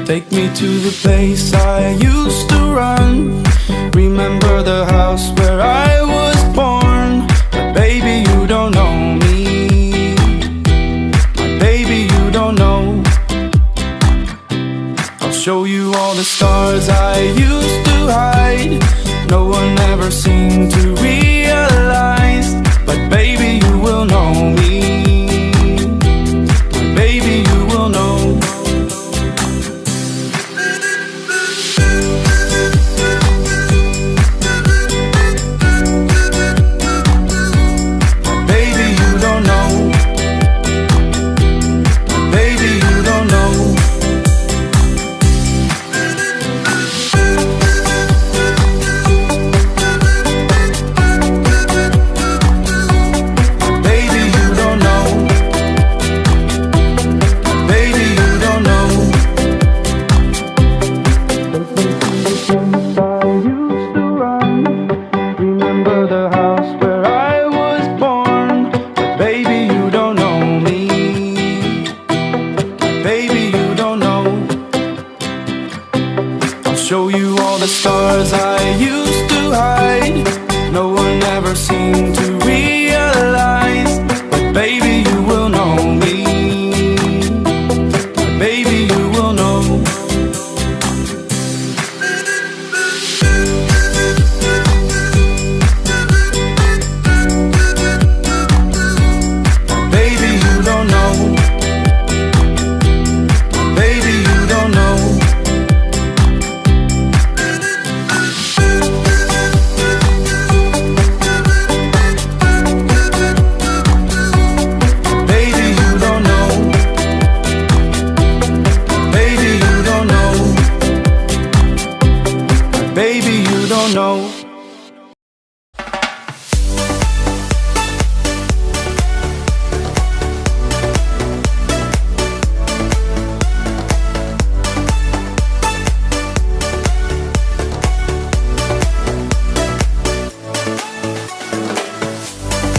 Take me to the place I used to run. Remember the house where I was born. But baby, you don't know me. My baby, you don't know. I'll show you all the stars I used to hide. No one ever seemed to realize. But baby, you will know me. My baby, you will know. Show you all the stars I used to hide. No one ever seemed to realize. But baby, you will know me. But baby, you will know. Baby, you don't know. Baby, you don't know. Baby, you don't know.